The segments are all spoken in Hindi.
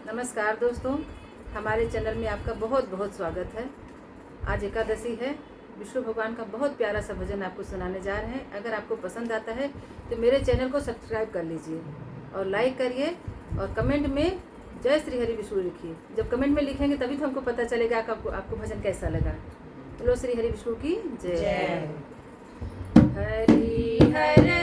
नमस्कार दोस्तों, हमारे चैनल में आपका बहुत बहुत स्वागत है। आज एकादशी है। विष्णु भगवान का बहुत प्यारा सा भजन आपको सुनाने जा रहे हैं। अगर आपको पसंद आता है तो मेरे चैनल को सब्सक्राइब कर लीजिए और लाइक करिए और कमेंट में जय श्री हरि विष्णु लिखिए। जब कमेंट में लिखेंगे तभी तो हमको पता चलेगा कि आपको भजन कैसा लगा। बोलो श्री हरि विष्णु की जय। हरि हरे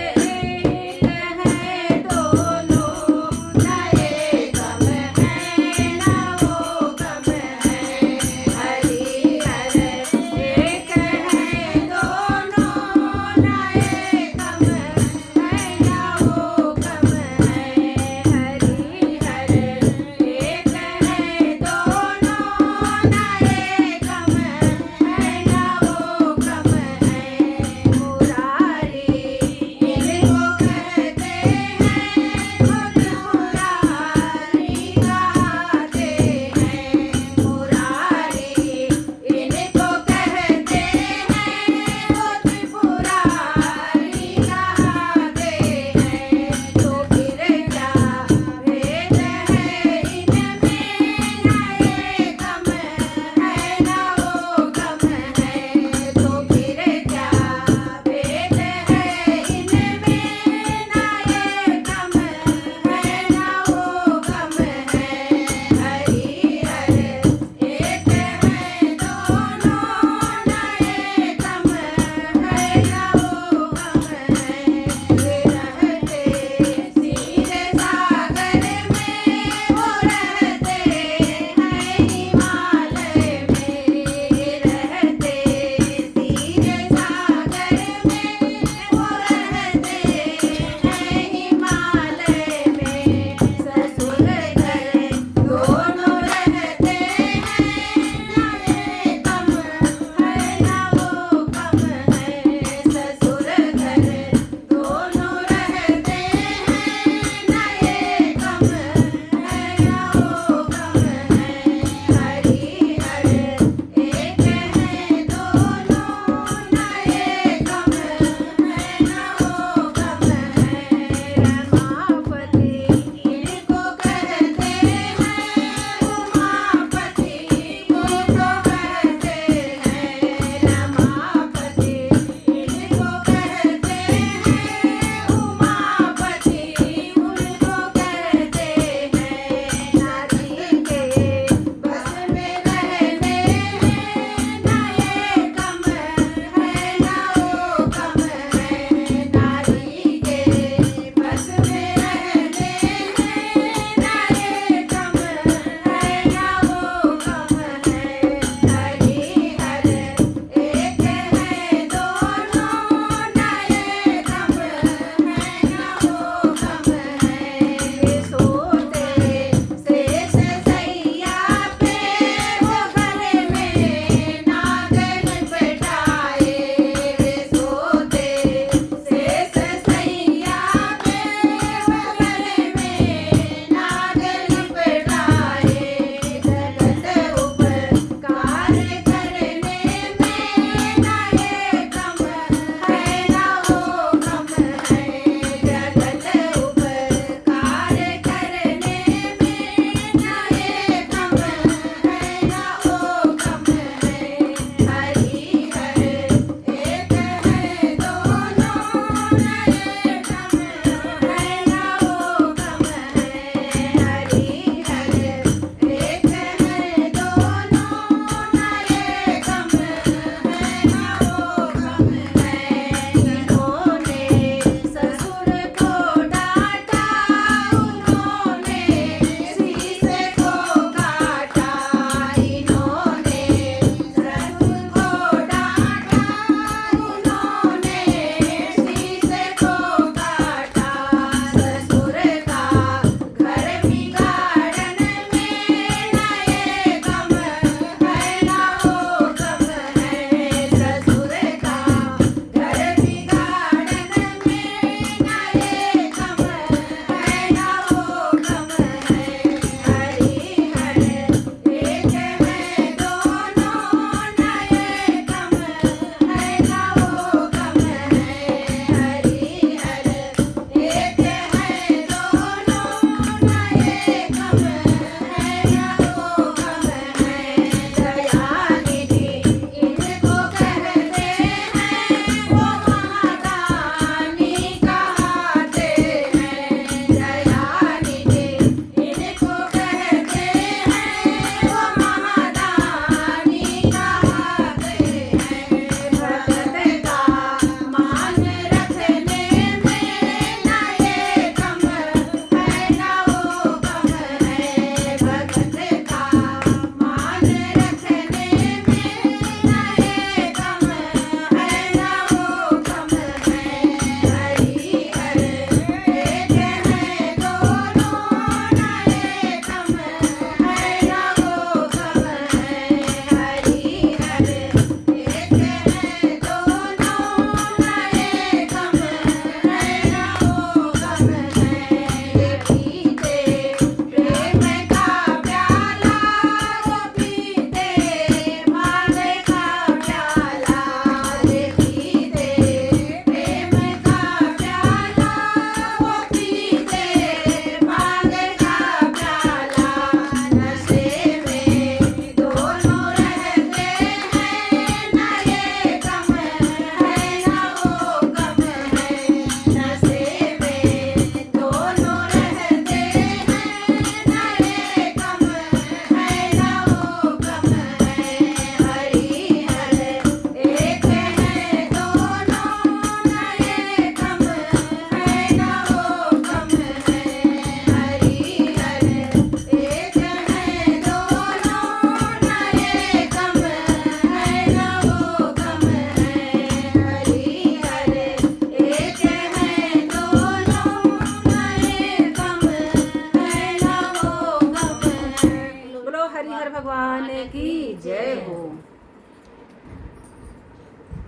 हरिहर भगवान की जय हो।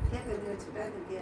क्या कर दिया, छुटा कर दिया।